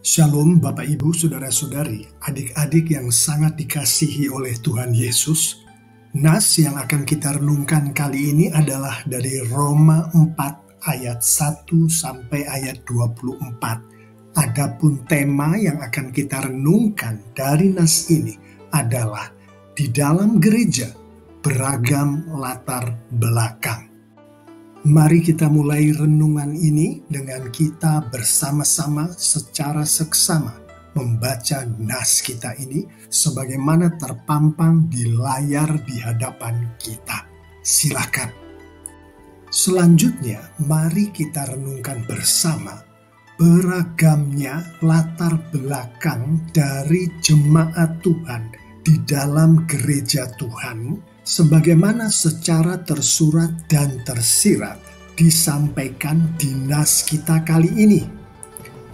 Shalom Bapak Ibu, Saudara-saudari, adik-adik yang sangat dikasihi oleh Tuhan Yesus. Nas yang akan kita renungkan kali ini adalah dari Roma 4 ayat 1 sampai ayat 24. Adapun tema yang akan kita renungkan dari nas ini adalah di dalam gereja beragam latar belakang. Mari kita mulai renungan ini dengan kita bersama-sama secara seksama membaca nas kita ini sebagaimana terpampang di layar di hadapan kita. Silakan. Selanjutnya, mari kita renungkan bersama beragamnya latar belakang dari jemaat Tuhan di dalam gereja Tuhan, sebagaimana secara tersurat dan tersirat disampaikan di nas kita kali ini.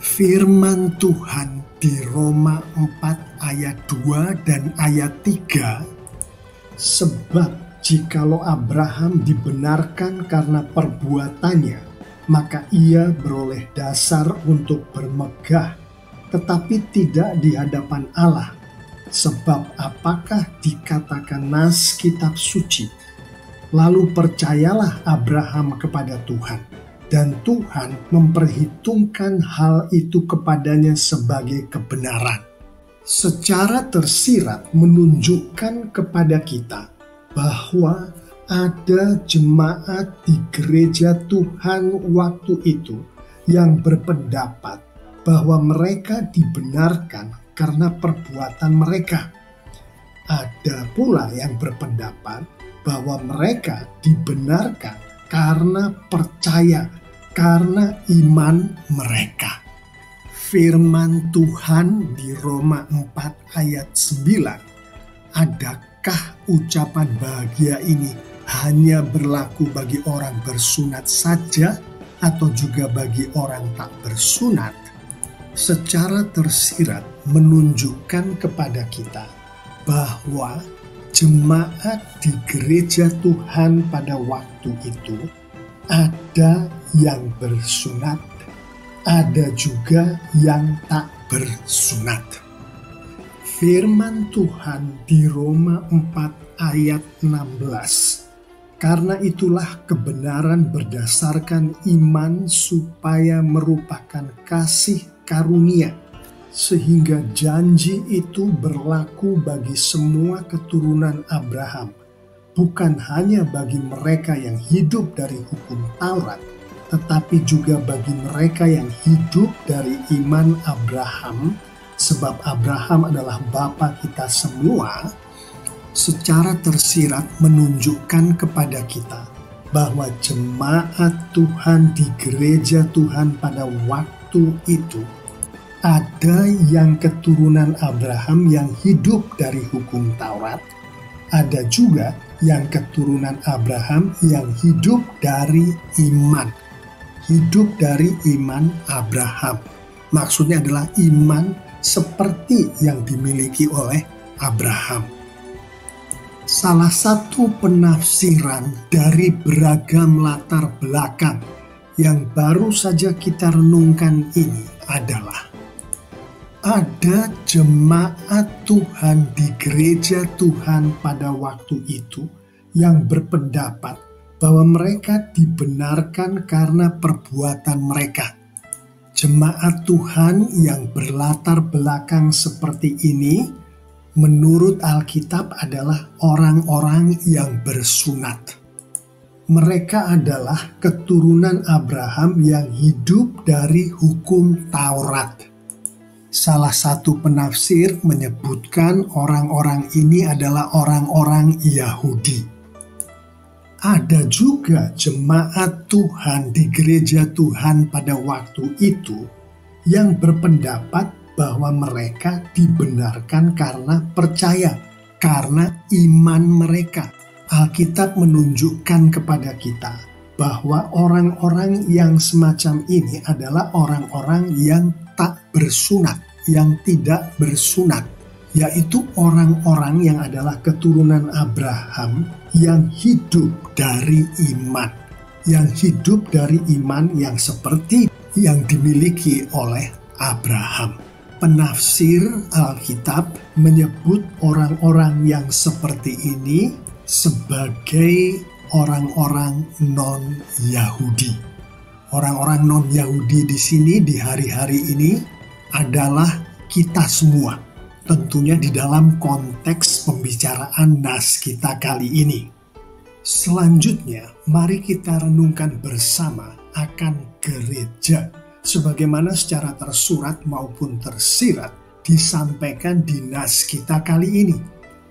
Firman Tuhan di Roma 4 ayat 2 dan ayat 3, sebab jikalau Abraham dibenarkan karena perbuatannya, maka ia beroleh dasar untuk bermegah, tetapi tidak di hadapan Allah. Sebab apakah dikatakan nas kitab suci, lalu percayalah Abraham kepada Tuhan, dan Tuhan memperhitungkan hal itu kepadanya sebagai kebenaran. Secara tersirat menunjukkan kepada kita bahwa ada jemaat di gereja Tuhan waktu itu yang berpendapat bahwa mereka dibenarkan karena perbuatan mereka. Ada pula yang berpendapat bahwa mereka dibenarkan karena percaya, karena iman mereka. Firman Tuhan di Roma 4 ayat 9, adakah ucapan bahagia ini hanya berlaku bagi orang bersunat saja atau juga bagi orang tak bersunat? Secara tersirat menunjukkan kepada kita bahwa jemaat di gereja Tuhan pada waktu itu ada yang bersunat, ada juga yang tak bersunat. Firman Tuhan di Roma 4 ayat 16, karena itulah kebenaran berdasarkan iman supaya merupakan kasih karunia, sehingga janji itu berlaku bagi semua keturunan Abraham, bukan hanya bagi mereka yang hidup dari hukum Taurat, tetapi juga bagi mereka yang hidup dari iman Abraham, sebab Abraham adalah bapa kita semua. Secara tersirat menunjukkan kepada kita bahwa jemaat Tuhan di gereja Tuhan pada waktu itu ada yang keturunan Abraham yang hidup dari hukum Taurat, ada juga yang keturunan Abraham yang hidup dari iman. Hidup dari iman Abraham. Maksudnya adalah iman seperti yang dimiliki oleh Abraham. Salah satu penafsiran dari beragam latar belakang yang baru saja kita renungkan ini adalah ada jemaat Tuhan di gereja Tuhan pada waktu itu yang berpendapat bahwa mereka dibenarkan karena perbuatan mereka. Jemaat Tuhan yang berlatar belakang seperti ini menurut Alkitab adalah orang-orang yang bersunat. Mereka adalah keturunan Abraham yang hidup dari hukum Taurat. Salah satu penafsir menyebutkan orang-orang ini adalah orang-orang Yahudi. Ada juga jemaat Tuhan di gereja Tuhan pada waktu itu yang berpendapat bahwa mereka dibenarkan karena percaya, karena iman mereka. Alkitab menunjukkan kepada kita bahwa orang-orang yang semacam ini adalah orang-orang yang tak bersunat, yang tidak bersunat, yaitu orang-orang yang adalah keturunan Abraham yang hidup dari iman, yang hidup dari iman yang seperti yang dimiliki oleh Abraham. Penafsir Alkitab menyebut orang-orang yang seperti ini sebagai orang-orang non-Yahudi. Orang-orang non-Yahudi di sini di hari-hari ini adalah kita semua. Tentunya di dalam konteks pembicaraan nas kita kali ini. Selanjutnya, mari kita renungkan bersama akan gereja. Sebagaimana secara tersurat maupun tersirat disampaikan di nas kita kali ini.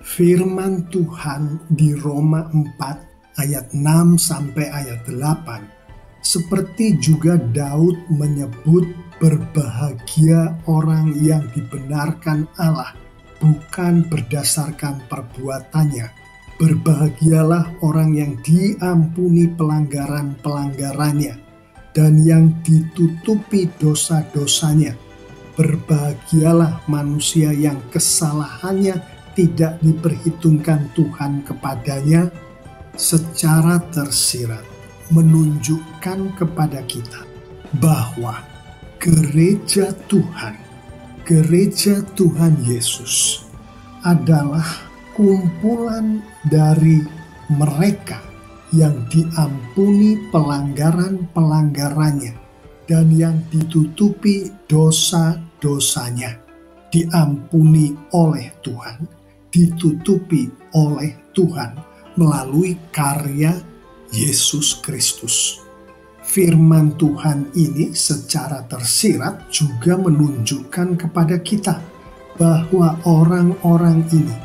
Firman Tuhan di Roma 4 ayat 6 sampai ayat 8. Seperti juga Daud menyebut berbahagia orang yang dibenarkan Allah bukan berdasarkan perbuatannya. Berbahagialah orang yang diampuni pelanggaran-pelanggarannya dan yang ditutupi dosa-dosanya. Berbahagialah manusia yang kesalahannya tidak diperhitungkan Tuhan kepadanya. Secara tersirat menunjukkan kepada kita bahwa gereja Tuhan Yesus adalah kumpulan dari mereka yang diampuni pelanggaran-pelanggarannya dan yang ditutupi dosa-dosanya. Diampuni oleh Tuhan, ditutupi oleh Tuhan melalui karya Yesus Kristus. Firman Tuhan ini secara tersirat juga menunjukkan kepada kita bahwa orang-orang ini,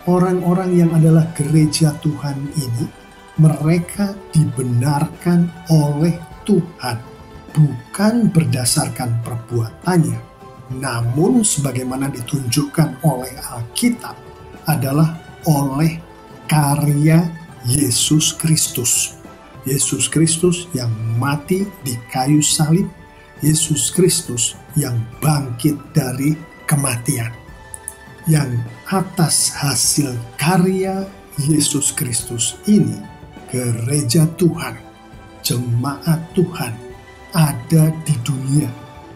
orang-orang yang adalah gereja Tuhan ini, mereka dibenarkan oleh Tuhan, bukan berdasarkan perbuatannya, namun sebagaimana ditunjukkan oleh Alkitab adalah oleh karya Yesus Kristus. Yesus Kristus yang mati di kayu salib, Yesus Kristus yang bangkit dari kematian. Yang atas hasil karya Yesus Kristus ini, gereja Tuhan, jemaat Tuhan ada di dunia,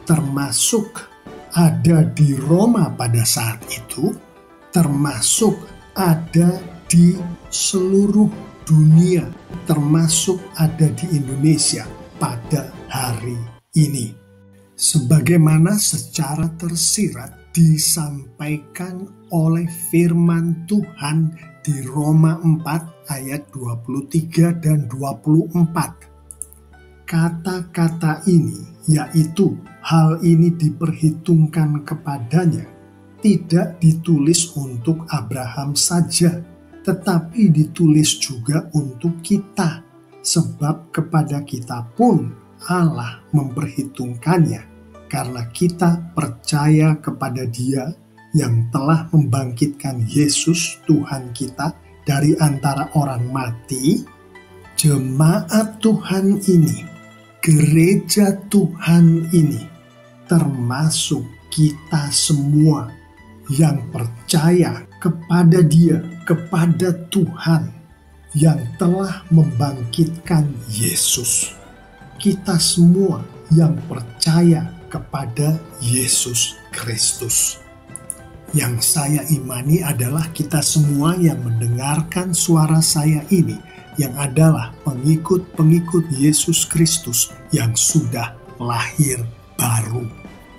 termasuk ada di Roma pada saat itu, termasuk ada di seluruh dunia, termasuk ada di Indonesia pada hari ini. Sebagaimana secara tersirat disampaikan oleh firman Tuhan di Roma 4 ayat 23 dan 24. Kata-kata ini, yaitu hal ini diperhitungkan kepadanya, tidak ditulis untuk Abraham saja, tetapi ditulis juga untuk kita, sebab kepada kita pun Allah memperhitungkannya, karena kita percaya kepada Dia yang telah membangkitkan Yesus Tuhan kita dari antara orang mati. Jemaat Tuhan ini, gereja Tuhan ini, termasuk kita semua yang percaya kepada Dia, kepada Tuhan yang telah membangkitkan Yesus. Kita semua yang percaya kepada Yesus Kristus. Yang saya imani adalah kita semua yang mendengarkan suara saya ini, yang adalah pengikut-pengikut Yesus Kristus yang sudah lahir baru.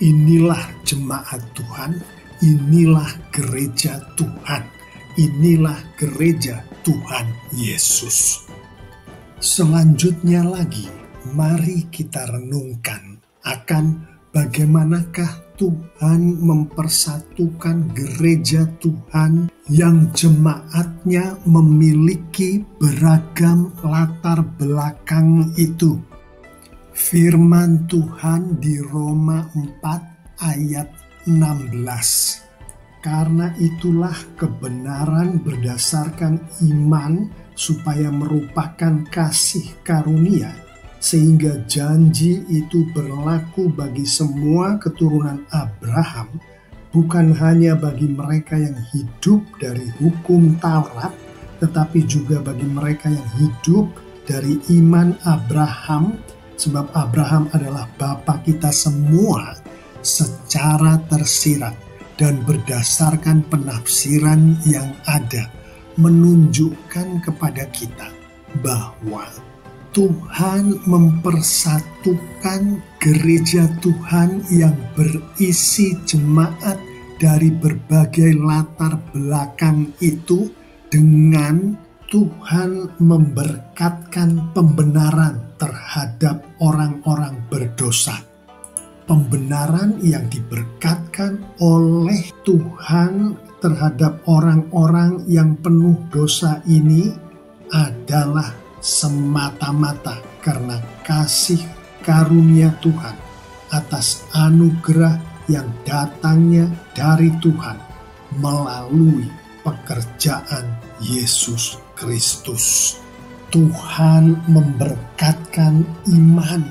Inilah jemaat Tuhan, inilah gereja Tuhan, inilah gereja Tuhan Yesus. Selanjutnya lagi, mari kita renungkan akan bagaimanakah Tuhan mempersatukan gereja Tuhan yang jemaatnya memiliki beragam latar belakang itu. Firman Tuhan di Roma 4 ayat 16. Karena itulah kebenaran berdasarkan iman supaya merupakan kasih karunia, sehingga janji itu berlaku bagi semua keturunan Abraham, bukan hanya bagi mereka yang hidup dari hukum Taurat, tetapi juga bagi mereka yang hidup dari iman Abraham, sebab Abraham adalah bapa kita semua, secara tersirat dan berdasarkan penafsiran yang ada menunjukkan kepada kita bahwa Tuhan mempersatukan gereja Tuhan yang berisi jemaat dari berbagai latar belakang itu dengan Tuhan memberkatkan pembenaran terhadap orang-orang berdosa. Pembenaran yang diberkatkan oleh Tuhan terhadap orang-orang yang penuh dosa ini adalah semata-mata karena kasih karunia Tuhan atas anugerah yang datangnya dari Tuhan melalui pekerjaan Yesus Kristus. Tuhan memberkatkan iman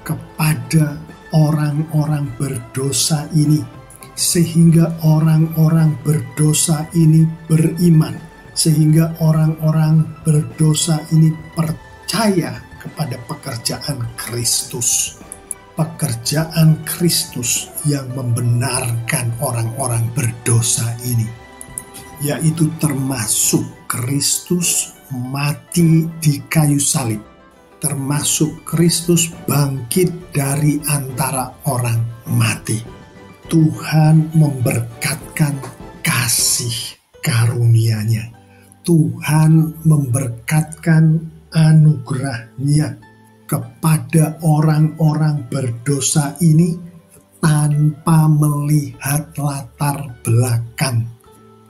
kepada orang-orang berdosa ini, sehingga orang-orang berdosa ini beriman, sehingga orang-orang berdosa ini percaya kepada pekerjaan Kristus. Pekerjaan Kristus yang membenarkan orang-orang berdosa ini, yaitu termasuk Kristus mati di kayu salib, termasuk Kristus bangkit dari antara orang mati. Tuhan memberkatkan kasih karunia-Nya. Tuhan memberkatkan anugerah-Nya kepada orang-orang berdosa ini tanpa melihat latar belakang,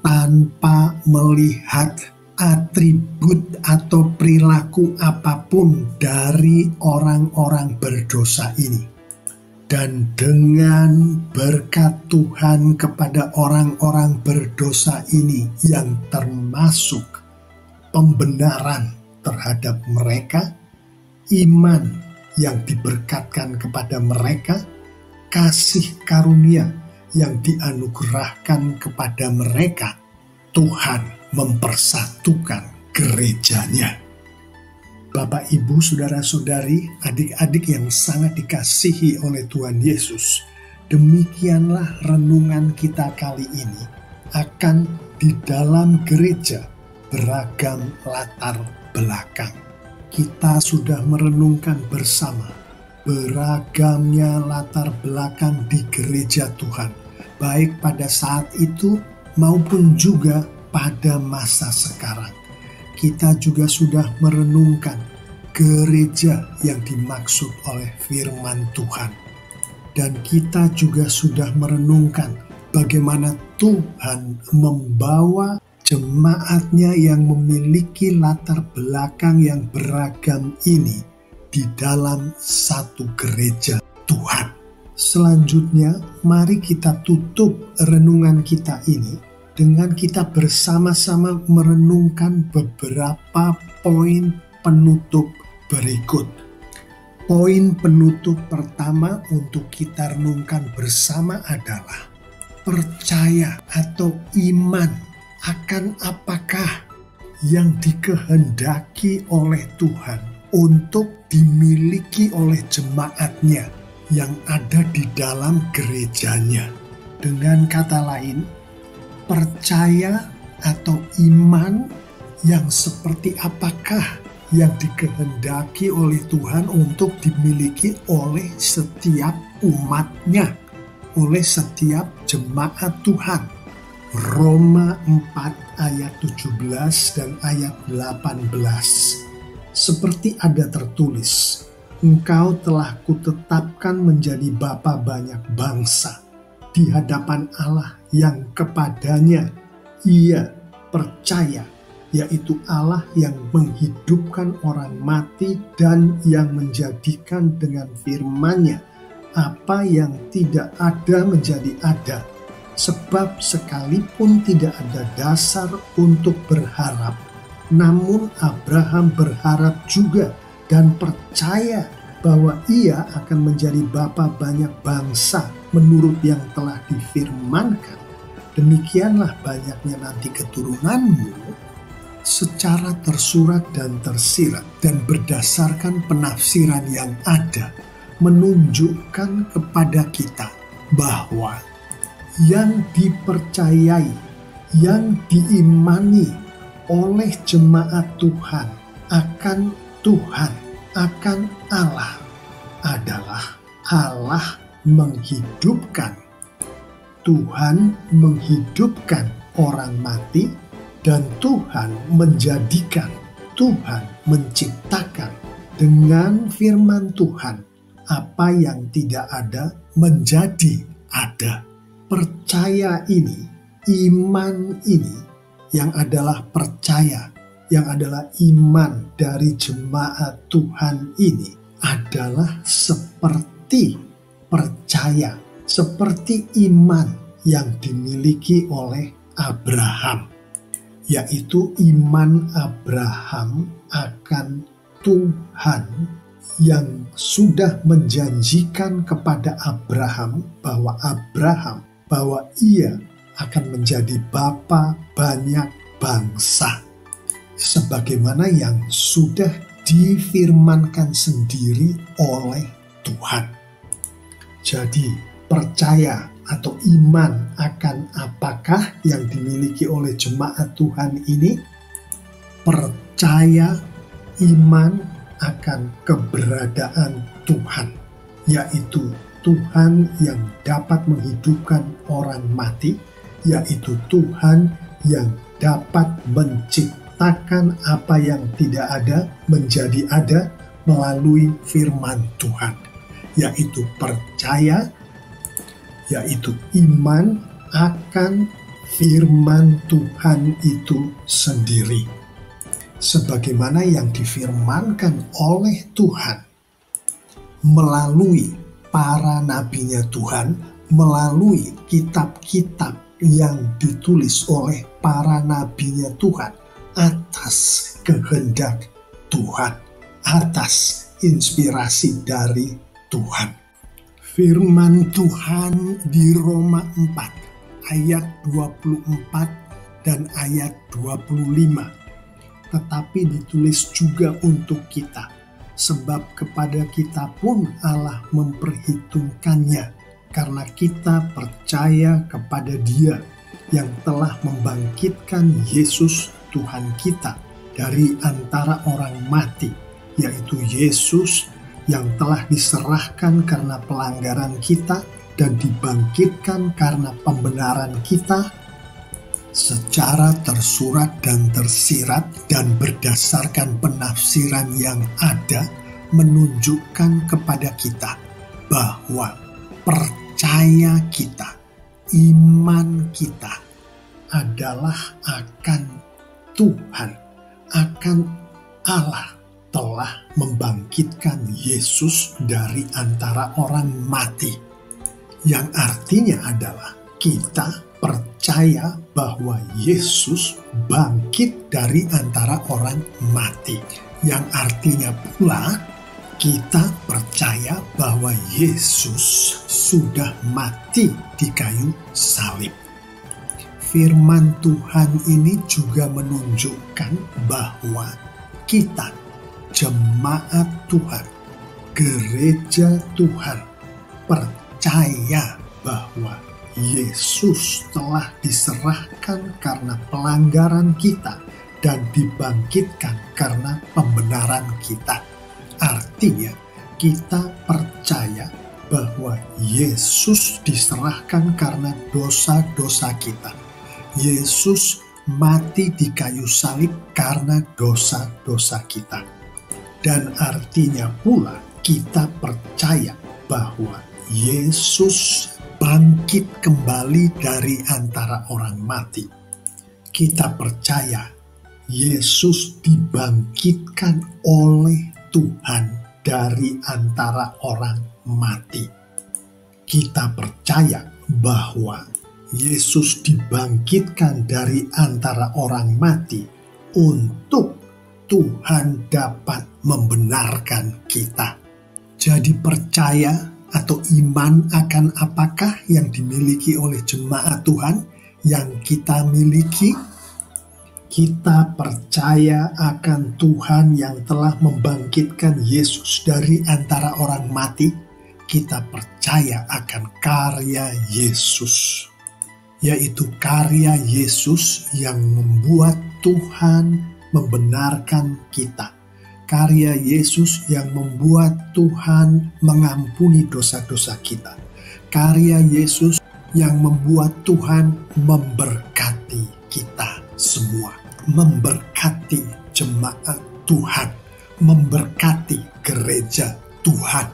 tanpa melihat atribut atau perilaku apapun dari orang-orang berdosa ini. Dan dengan berkat Tuhan kepada orang-orang berdosa ini yang termasuk pembenaran terhadap mereka, iman yang diberkatkan kepada mereka, kasih karunia yang dianugerahkan kepada mereka, Tuhan mempersatukan gerejanya. Bapak, Ibu, Saudara-saudari, adik-adik yang sangat dikasihi oleh Tuhan Yesus, demikianlah renungan kita kali ini akan di dalam gereja beragam latar belakang. Kita sudah merenungkan bersama beragamnya latar belakang di gereja Tuhan, baik pada saat itu maupun juga pada masa sekarang. Kita juga sudah merenungkan gereja yang dimaksud oleh firman Tuhan. Dan kita juga sudah merenungkan bagaimana Tuhan membawa jemaatnya yang memiliki latar belakang yang beragam ini di dalam satu gereja Tuhan. Selanjutnya, mari kita tutup renungan kita ini dengan kita bersama-sama merenungkan beberapa poin penutup berikut. Poin penutup pertama untuk kita renungkan bersama adalah percaya atau iman akan apakah yang dikehendaki oleh Tuhan untuk dimiliki oleh jemaatnya yang ada di dalam gerejanya. Dengan kata lain, percaya atau iman yang seperti apakah yang dikehendaki oleh Tuhan untuk dimiliki oleh setiap umatnya, oleh setiap jemaat Tuhan. Roma 4 ayat 17 dan ayat 18. Seperti ada tertulis, Engkau telah kutetapkan menjadi bapa banyak bangsa di hadapan Allah yang kepadanya ia percaya, yaitu Allah yang menghidupkan orang mati dan yang menjadikan dengan firman-Nya apa yang tidak ada menjadi ada. Sebab sekalipun tidak ada dasar untuk berharap, namun Abraham berharap juga dan percaya bahwa ia akan menjadi bapa banyak bangsa menurut yang telah difirmankan. Demikianlah banyaknya nanti keturunanmu, secara tersurat dan tersirat dan berdasarkan penafsiran yang ada menunjukkan kepada kita bahwa yang dipercayai, yang diimani oleh jemaat Tuhan akan Tuhan, akan Allah adalah Allah menghidupkan. Tuhan menghidupkan orang mati dan Tuhan menjadikan, Tuhan menciptakan dengan firman Tuhan apa yang tidak ada menjadi ada. Percaya ini, iman ini yang adalah percaya, yang adalah iman dari jemaat Tuhan ini adalah seperti percaya, seperti iman yang dimiliki oleh Abraham, yaitu iman Abraham akan Tuhan yang sudah menjanjikan kepada Abraham bahwa ia akan menjadi bapa banyak bangsa, sebagaimana yang sudah difirmankan sendiri oleh Tuhan. Jadi percaya atau iman akan apakah yang dimiliki oleh jemaat Tuhan ini? Percaya iman akan keberadaan Tuhan, yaitu Tuhan yang dapat menghidupkan orang mati, yaitu Tuhan yang dapat menciptakan apa yang tidak ada menjadi ada melalui firman Tuhan, yaitu percaya, yaitu iman akan firman Tuhan itu sendiri, sebagaimana yang difirmankan oleh Tuhan melalui para nabinya Tuhan, melalui kitab-kitab yang ditulis oleh para nabinya Tuhan atas kehendak Tuhan, atas inspirasi dari Tuhan. Firman Tuhan di Roma 4 ayat 24 dan ayat 25, tetapi ditulis juga untuk kita, sebab kepada kita pun Allah memperhitungkannya, karena kita percaya kepada Dia yang telah membangkitkan Yesus Tuhan kita dari antara orang mati, yaitu Yesus yang telah diserahkan karena pelanggaran kita dan dibangkitkan karena pembenaran kita, secara tersurat dan tersirat dan berdasarkan penafsiran yang ada, menunjukkan kepada kita bahwa percaya kita, iman kita adalah akan Tuhan, akan Allah telah membangkitkan Yesus dari antara orang mati, yang artinya adalah kita percaya bahwa Yesus bangkit dari antara orang mati, yang artinya pula kita percaya bahwa Yesus sudah mati di kayu salib. Firman Tuhan ini juga menunjukkan bahwa kita, jemaat Tuhan, gereja Tuhan, percaya bahwa Yesus telah diserahkan karena pelanggaran kita dan dibangkitkan karena pembenaran kita. Artinya, kita percaya bahwa Yesus diserahkan karena dosa-dosa kita. Yesus mati di kayu salib karena dosa-dosa kita. Dan artinya pula kita percaya bahwa Yesus bangkit kembali dari antara orang mati. Kita percaya Yesus dibangkitkan oleh Tuhan dari antara orang mati. Kita percaya bahwa Yesus dibangkitkan dari antara orang mati untuk Tuhan dapat membenarkan kita. Jadi percaya atau iman akan apakah yang dimiliki oleh jemaat Tuhan yang kita miliki? Kita percaya akan Tuhan yang telah membangkitkan Yesus dari antara orang mati. kita percaya akan karya Yesus, yaitu karya Yesus yang membuat Tuhan membenarkan kita. Karya Yesus yang membuat Tuhan mengampuni dosa-dosa kita. Karya Yesus yang membuat Tuhan memberkati kita semua. Memberkati jemaat Tuhan. Memberkati gereja Tuhan.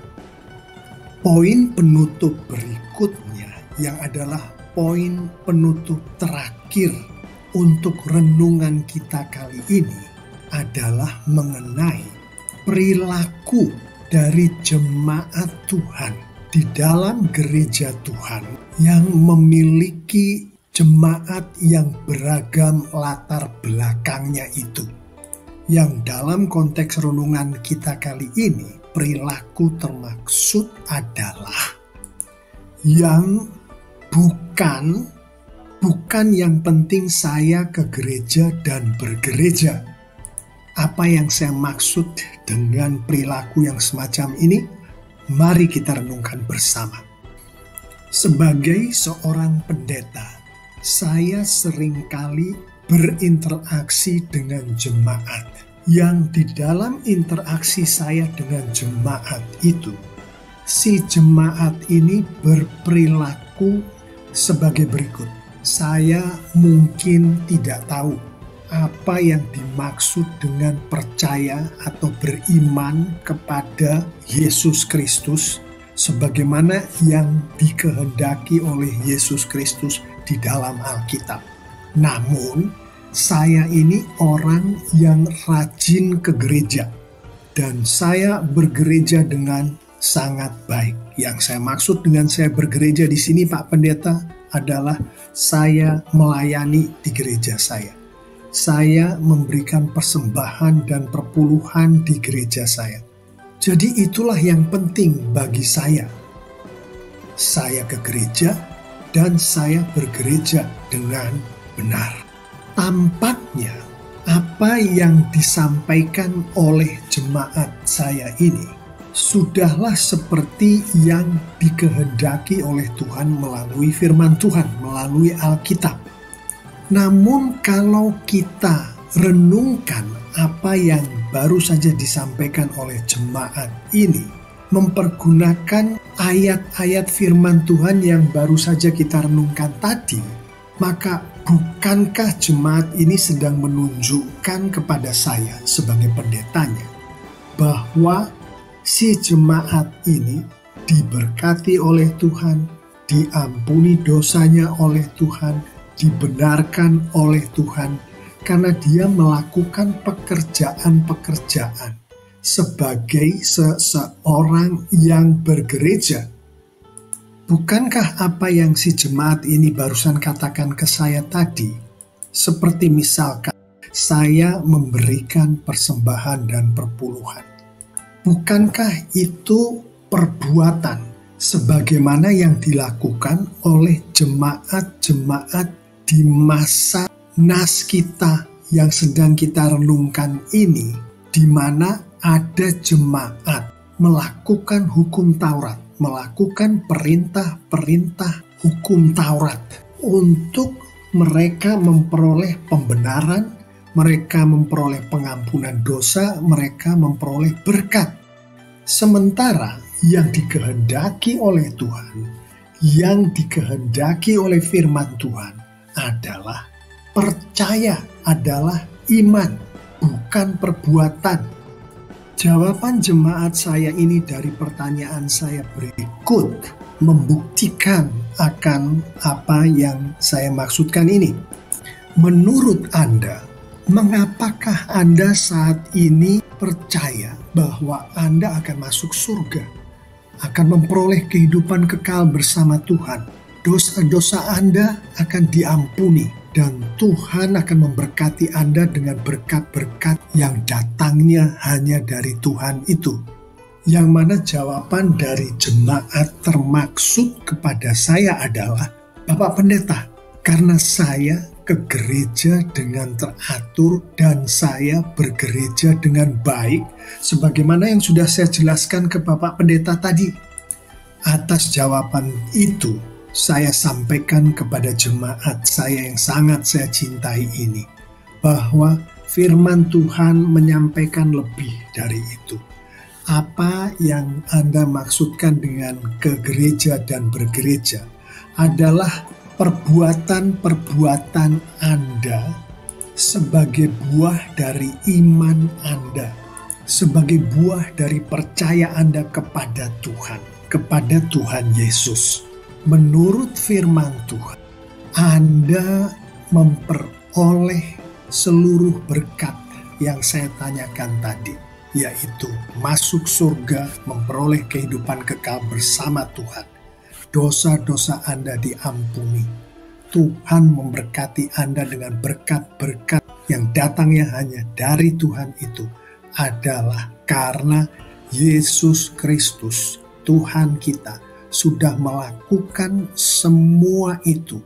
Poin penutup berikutnya yang adalah poin penutup terakhir untuk renungan kita kali ini adalah mengenai perilaku dari jemaat Tuhan di dalam gereja Tuhan yang memiliki jemaat yang beragam latar belakangnya itu. Yang dalam konteks renungan kita kali ini, perilaku termaksud adalah yang bukan yang penting saya ke gereja dan bergereja. Apa yang saya maksud dengan perilaku yang semacam ini? Mari kita renungkan bersama. Sebagai seorang pendeta, saya seringkali berinteraksi dengan jemaat, yang di dalam interaksi saya dengan jemaat itu, si jemaat ini berperilaku sebagai berikut. Saya mungkin tidak tahu apa yang dimaksud dengan percaya atau beriman kepada Yesus Kristus sebagaimana yang dikehendaki oleh Yesus Kristus di dalam Alkitab. Namun, saya ini orang yang rajin ke gereja dan saya bergereja dengan sangat baik. Yang saya maksud dengan saya bergereja di sini, Pak Pendeta, adalah saya melayani di gereja saya. Saya memberikan persembahan dan perpuluhan di gereja saya. Jadi itulah yang penting bagi saya. Saya ke gereja dan saya bergereja dengan benar. Tampaknya apa yang disampaikan oleh jemaat saya ini sudahlah seperti yang dikehendaki oleh Tuhan melalui firman Tuhan, melalui Alkitab. Namun kalau kita renungkan apa yang baru saja disampaikan oleh jemaat ini, mempergunakan ayat-ayat firman Tuhan yang baru saja kita renungkan tadi, maka bukankah jemaat ini sedang menunjukkan kepada saya sebagai pendetanya bahwa si jemaat ini diberkati oleh Tuhan, diampuni dosanya oleh Tuhan, dibenarkan oleh Tuhan, karena dia melakukan pekerjaan-pekerjaan sebagai seseorang yang bergereja. Bukankah apa yang si jemaat ini barusan katakan ke saya tadi, seperti misalkan saya memberikan persembahan dan perpuluhan? Bukankah itu perbuatan sebagaimana yang dilakukan oleh jemaat-jemaat di masa nas kita yang sedang kita renungkan ini, di mana ada jemaat melakukan hukum Taurat, melakukan perintah-perintah hukum Taurat untuk mereka memperoleh pembenaran, mereka memperoleh pengampunan dosa, mereka memperoleh berkat. Sementara yang dikehendaki oleh Tuhan, yang dikehendaki oleh firman Tuhan adalah percaya, adalah iman, bukan perbuatan. Jawaban jemaat saya ini dari pertanyaan saya berikut membuktikan akan apa yang saya maksudkan ini. Menurut Anda, mengapakah Anda saat ini percaya bahwa Anda akan masuk surga, akan memperoleh kehidupan kekal bersama Tuhan? Dosa-dosa Anda akan diampuni dan Tuhan akan memberkati Anda dengan berkat-berkat yang datangnya hanya dari Tuhan itu. Yang mana jawaban dari jemaat termaksud kepada saya adalah, Bapak Pendeta, karena saya ke gereja dengan teratur dan saya bergereja dengan baik, sebagaimana yang sudah saya jelaskan ke Bapak Pendeta tadi. Atas jawaban itu, saya sampaikan kepada jemaat saya yang sangat saya cintai ini, bahwa firman Tuhan menyampaikan lebih dari itu. Apa yang Anda maksudkan dengan ke gereja dan bergereja adalah perbuatan-perbuatan Anda sebagai buah dari iman Anda, sebagai buah dari percaya Anda kepada Tuhan Yesus. Menurut firman Tuhan, Anda memperoleh seluruh berkat yang saya tanyakan tadi, yaitu masuk surga, memperoleh kehidupan kekal bersama Tuhan. Dosa-dosa Anda diampuni. Tuhan memberkati Anda dengan berkat-berkat yang datangnya hanya dari Tuhan itu adalah karena Yesus Kristus, Tuhan kita, sudah melakukan semua itu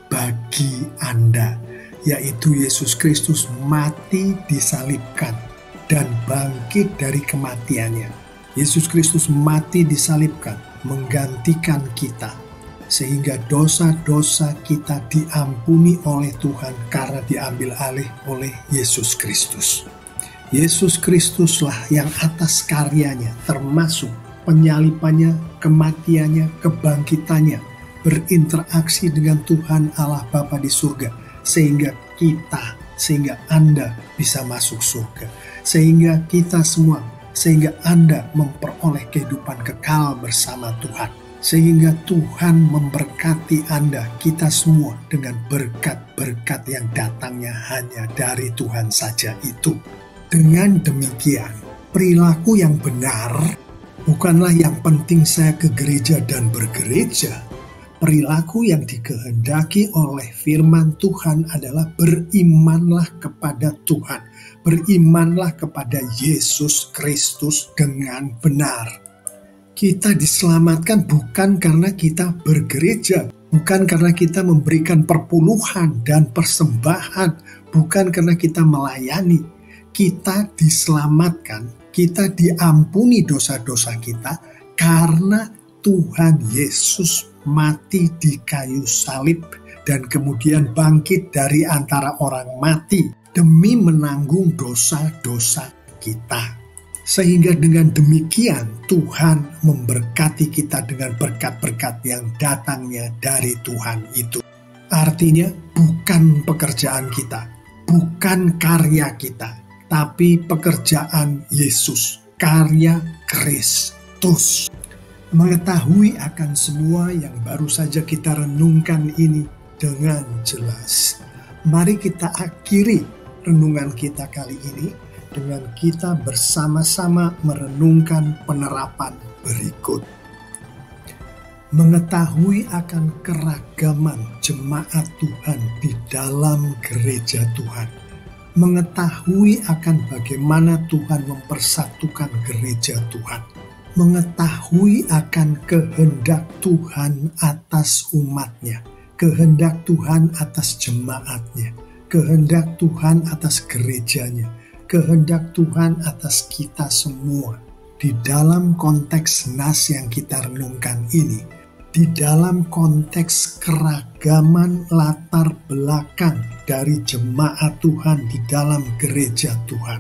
bagi Anda, yaitu Yesus Kristus mati disalibkan dan bangkit dari kematiannya. Yesus Kristus mati disalibkan, menggantikan kita, sehingga dosa-dosa kita diampuni oleh Tuhan karena diambil alih oleh Yesus Kristus. Yesus Kristuslah yang atas karyanya, termasuk penyalipannya, kematiannya, kebangkitannya, berinteraksi dengan Tuhan Allah Bapa di surga, sehingga Anda bisa masuk surga, sehingga kita semua, sehingga Anda memperoleh kehidupan kekal bersama Tuhan, sehingga Tuhan memberkati Anda, kita semua, dengan berkat-berkat yang datangnya hanya dari Tuhan saja itu. Dengan demikian, perilaku yang benar bukanlah yang penting saya ke gereja dan bergereja. Perilaku yang dikehendaki oleh firman Tuhan adalah berimanlah kepada Tuhan. Berimanlah kepada Yesus Kristus dengan benar. Kita diselamatkan bukan karena kita bergereja, bukan karena kita memberikan perpuluhan dan persembahan, bukan karena kita melayani. Kita diselamatkan, kita diampuni dosa-dosa kita karena Tuhan Yesus mati di kayu salib dan kemudian bangkit dari antara orang mati demi menanggung dosa-dosa kita. Sehingga dengan demikian Tuhan memberkati kita dengan berkat-berkat yang datangnya dari Tuhan itu. Artinya bukan pekerjaan kita, bukan karya kita, tapi pekerjaan Yesus, karya Kristus. Mengetahui akan semua yang baru saja kita renungkan ini dengan jelas, mari kita akhiri renungan kita kali ini dengan kita bersama-sama merenungkan penerapan berikut. Mengetahui akan keragaman jemaat Tuhan di dalam gereja Tuhan. Mengetahui akan bagaimana Tuhan mempersatukan gereja Tuhan. Mengetahui akan kehendak Tuhan atas umatnya, kehendak Tuhan atas jemaatnya, kehendak Tuhan atas gerejanya, kehendak Tuhan atas kita semua. Di dalam konteks nas yang kita renungkan ini, di dalam konteks keragaman latar belakang dari jemaat Tuhan di dalam gereja Tuhan,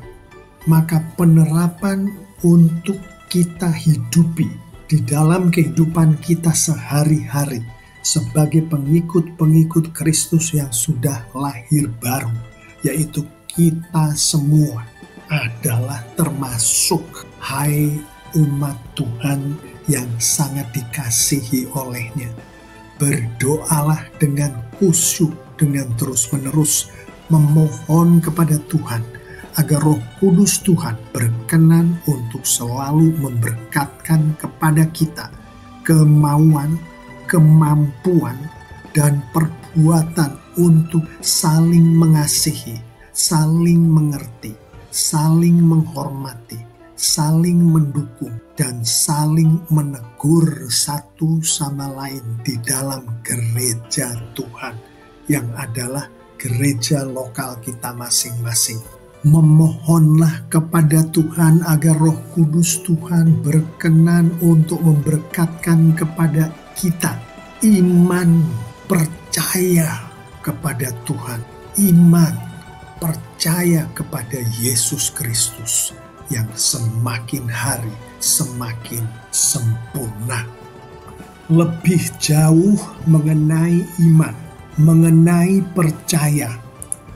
maka penerapan untuk kita hidupi di dalam kehidupan kita sehari-hari sebagai pengikut-pengikut Kristus yang sudah lahir baru, yaitu kita semua adalah termasuk hai umat Tuhan yang sangat dikasihi olehnya. Berdoalah dengan khusyuk, dengan terus-menerus memohon kepada Tuhan agar Roh Kudus Tuhan berkenan untuk selalu memberkatkan kepada kita kemauan, kemampuan, dan perbuatan untuk saling mengasihi, saling mengerti, saling menghormati, saling mendukung, dan saling menegur satu sama lain di dalam gereja Tuhan yang adalah gereja lokal kita masing-masing. Memohonlah kepada Tuhan agar Roh Kudus Tuhan berkenan untuk memberkatkan kepada kita iman percaya kepada Tuhan, iman percaya kepada Yesus Kristus yang semakin hari semakin sempurna. Lebih jauh mengenai iman, mengenai percaya,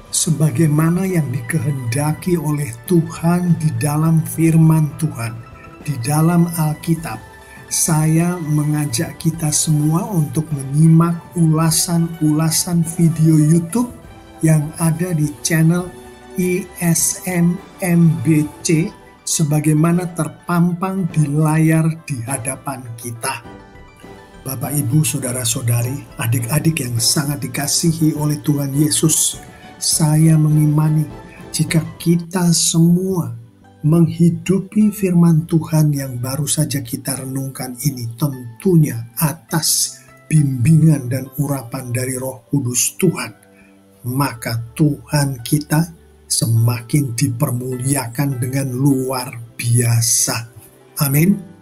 sebagaimana yang dikehendaki oleh Tuhan di dalam firman Tuhan, di dalam Alkitab, saya mengajak kita semua untuk menyimak ulasan-ulasan video YouTube yang ada di channel ISMMBC sebagaimana terpampang di layar di hadapan kita. Bapak, Ibu, Saudara-saudari, adik-adik yang sangat dikasihi oleh Tuhan Yesus, saya mengimani jika kita semua menghidupi firman Tuhan yang baru saja kita renungkan ini, tentunya atas bimbingan dan urapan dari Roh Kudus Tuhan, maka Tuhan kita semakin dipermuliakan dengan luar biasa. Amin.